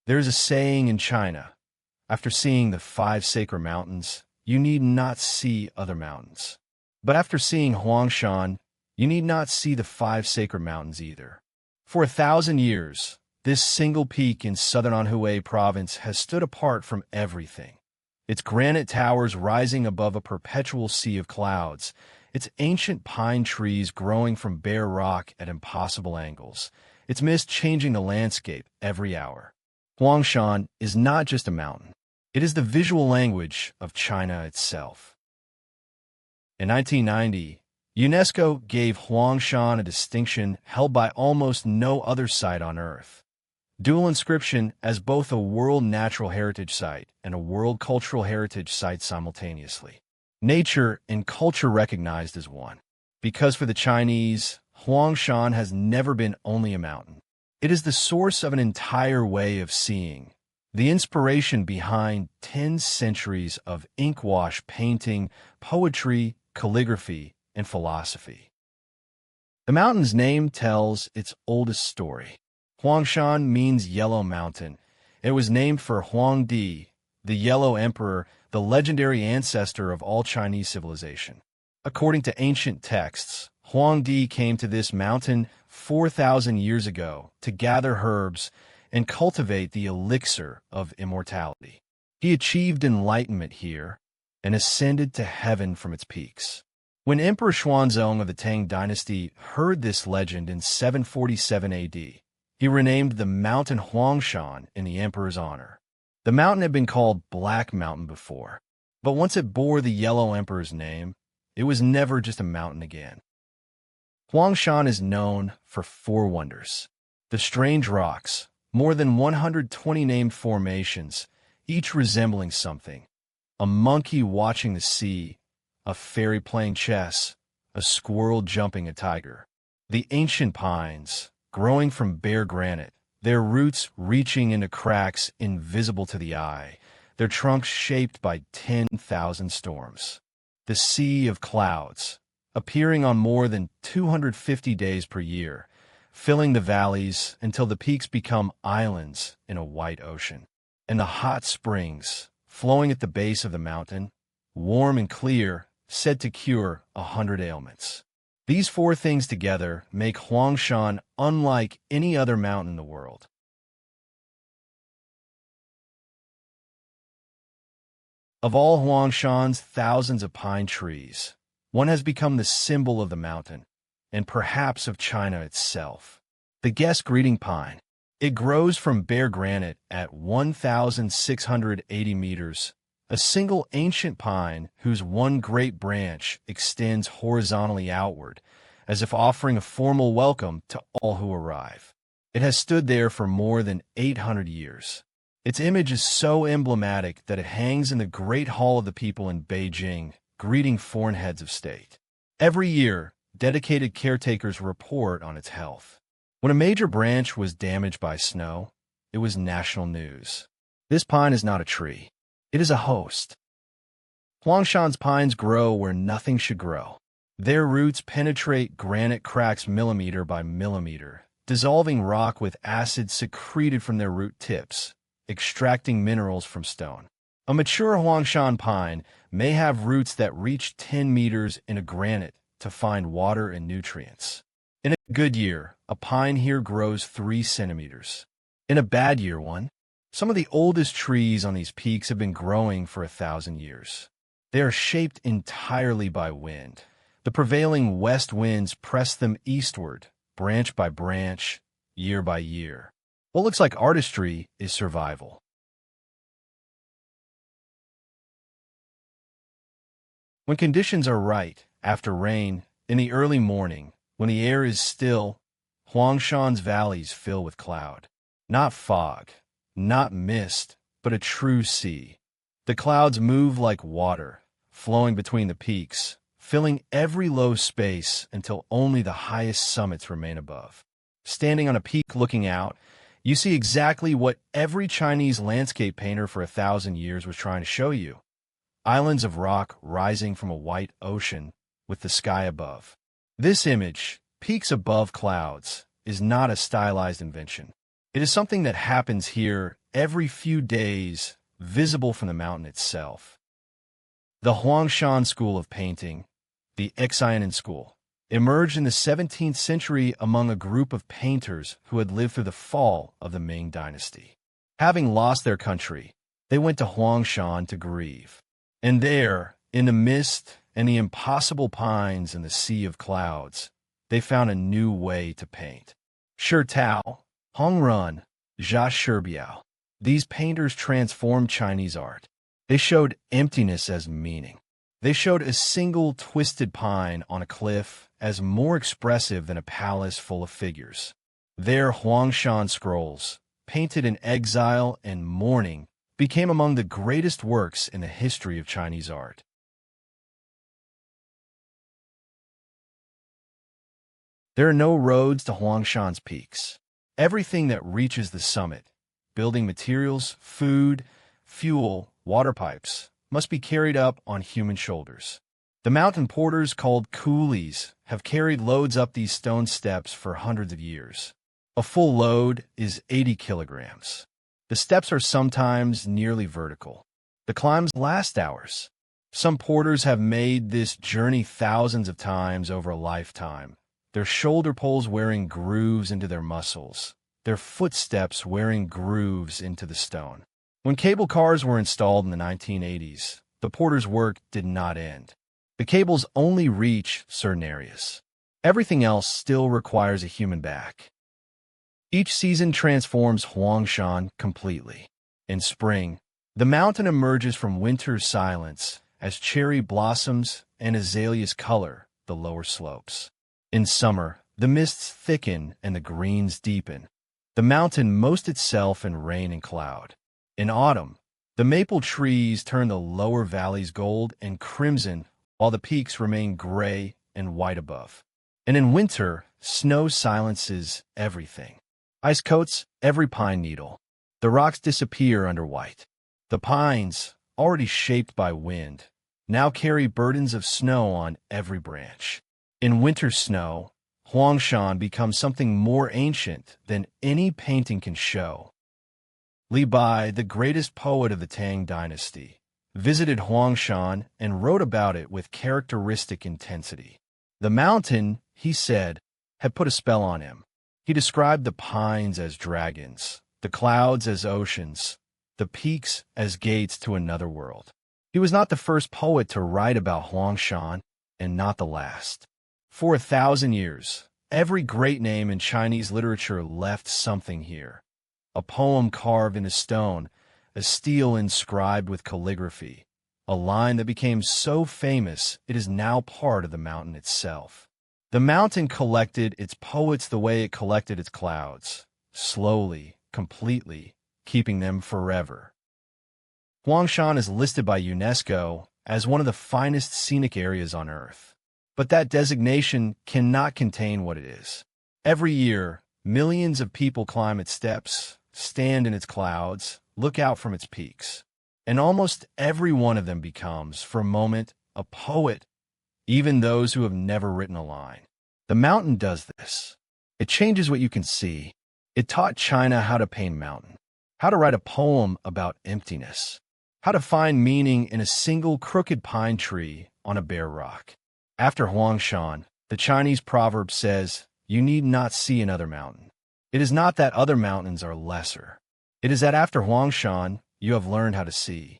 There is a saying in China, after seeing the 5 sacred mountains, you need not see other mountains. But after seeing Huangshan, you need not see the 5 sacred mountains either. For 1,000 years, this single peak in southern Anhui province has stood apart from everything. Its granite towers rising above a perpetual sea of clouds, its ancient pine trees growing from bare rock at impossible angles, its mist changing the landscape every hour. Huangshan is not just a mountain. It is the visual language of China itself. In 1990, UNESCO gave Huangshan a distinction held by almost no other site on Earth. Dual inscription as both a World Natural Heritage Site and a World Cultural Heritage Site simultaneously. Nature and culture recognized as one. Because for the Chinese, Huangshan has never been only a mountain. It is the source of an entire way of seeing, the inspiration behind 10 centuries of inkwash painting, poetry, calligraphy, and philosophy. The mountain's name tells its oldest story. Huangshan means yellow mountain. It was named for Huangdi, the Yellow Emperor, the legendary ancestor of all Chinese civilization. According to ancient texts, Huangdi came to this mountain 4,000 years ago to gather herbs and cultivate the elixir of immortality. He achieved enlightenment here and ascended to heaven from its peaks. When Emperor Xuanzong of the Tang dynasty heard this legend in 747 AD, he renamed the mountain Huangshan in the emperor's honor. The mountain had been called Black Mountain before, but once it bore the Yellow Emperor's name, it was never just a mountain again. Huangshan is known for 4 wonders. The strange rocks, more than 120 named formations, each resembling something. A monkey watching the sea, a fairy playing chess, a squirrel jumping a tiger. The ancient pines, growing from bare granite, their roots reaching into cracks invisible to the eye, their trunks shaped by 10,000 storms. The sea of clouds, appearing on more than 250 days per year, filling the valleys until the peaks become islands in a white ocean. And the hot springs, flowing at the base of the mountain, warm and clear, said to cure 100 ailments. These 4 things together make Huangshan unlike any other mountain in the world. Of all Huangshan's thousands of pine trees, one has become the symbol of the mountain, and perhaps of China itself. The guest greeting pine. It grows from bare granite at 1,680 meters, a single ancient pine whose one great branch extends horizontally outward, as if offering a formal welcome to all who arrive. It has stood there for more than 800 years. Its image is so emblematic that it hangs in the Great Hall of the People in Beijing, greeting foreign heads of state. Every year, dedicated caretakers report on its health. When a major branch was damaged by snow, it was national news. This pine is not a tree. It is a host. Huangshan's pines grow where nothing should grow. Their roots penetrate granite cracks millimeter by millimeter, dissolving rock with acid secreted from their root tips, extracting minerals from stone. A mature Huangshan pine may have roots that reach 10 meters in a granite to find water and nutrients. In a good year, a pine here grows 3 centimeters. In a bad year, one. Some of the oldest trees on these peaks have been growing for 1,000 years. They are shaped entirely by wind. The prevailing west winds press them eastward, branch by branch, year by year. What looks like artistry is survival. When conditions are right, after rain, in the early morning, when the air is still, Huangshan's valleys fill with cloud. Not fog, not mist, but a true sea. The clouds move like water, flowing between the peaks, filling every low space until only the highest summits remain above. Standing on a peak looking out, you see exactly what every Chinese landscape painter for 1,000 years was trying to show you. Islands of rock rising from a white ocean with the sky above. This image, peaks above clouds, is not a stylized invention. It is something that happens here every few days, visible from the mountain itself. The Huangshan school of painting, the Xianin school, emerged in the 17th century among a group of painters who had lived through the fall of the Ming dynasty. Having lost their country, they went to Huangshan to grieve. And there, in the mist and the impossible pines and the sea of clouds, they found a new way to paint. Shitao, Hongrun, Jia Shibiao. These painters transformed Chinese art. They showed emptiness as meaning. They showed a single twisted pine on a cliff as more expressive than a palace full of figures. Their Huangshan scrolls, painted in exile and mourning, became among the greatest works in the history of Chinese art. There are no roads to Huangshan's peaks. Everything that reaches the summit, building materials, food, fuel, water pipes, must be carried up on human shoulders. The mountain porters, called coolies, have carried loads up these stone steps for hundreds of years. A full load is 80 kilograms. The steps are sometimes nearly vertical. The climbs last hours. Some porters have made this journey thousands of times over a lifetime, their shoulder poles wearing grooves into their muscles, their footsteps wearing grooves into the stone. When cable cars were installed in the 1980s, the porters' work did not end. The cables only reach certain areas. Everything else still requires a human back. Each season transforms Huangshan completely. In spring, the mountain emerges from winter's silence as cherry blossoms and azaleas color the lower slopes. In summer, the mists thicken and the greens deepen. The mountain moasts itself in rain and cloud. In autumn, the maple trees turn the lower valleys gold and crimson while the peaks remain gray and white above. And in winter, snow silences everything. Ice coats every pine needle. The rocks disappear under white. The pines, already shaped by wind, now carry burdens of snow on every branch. In winter snow, Huangshan becomes something more ancient than any painting can show. Li Bai, the greatest poet of the Tang dynasty, visited Huangshan and wrote about it with characteristic intensity. The mountain, he said, had put a spell on him. He described the pines as dragons, the clouds as oceans, the peaks as gates to another world. He was not the first poet to write about Huangshan, and not the last. For 1,000 years, every great name in Chinese literature left something here. A poem carved in a stone, a stele inscribed with calligraphy, a line that became so famous it is now part of the mountain itself. The mountain collected its poets the way it collected its clouds, slowly, completely, keeping them forever. Huangshan is listed by UNESCO as one of the finest scenic areas on Earth. But that designation cannot contain what it is. Every year, millions of people climb its steps, stand in its clouds, look out from its peaks. And almost every one of them becomes, for a moment, a poet, even those who have never written a line. The mountain does this. It changes what you can see. It taught China how to paint a mountain, how to write a poem about emptiness, how to find meaning in a single crooked pine tree on a bare rock. After Huangshan, the Chinese proverb says, "You need not see another mountain." It is not that other mountains are lesser. It is that after Huangshan, you have learned how to see.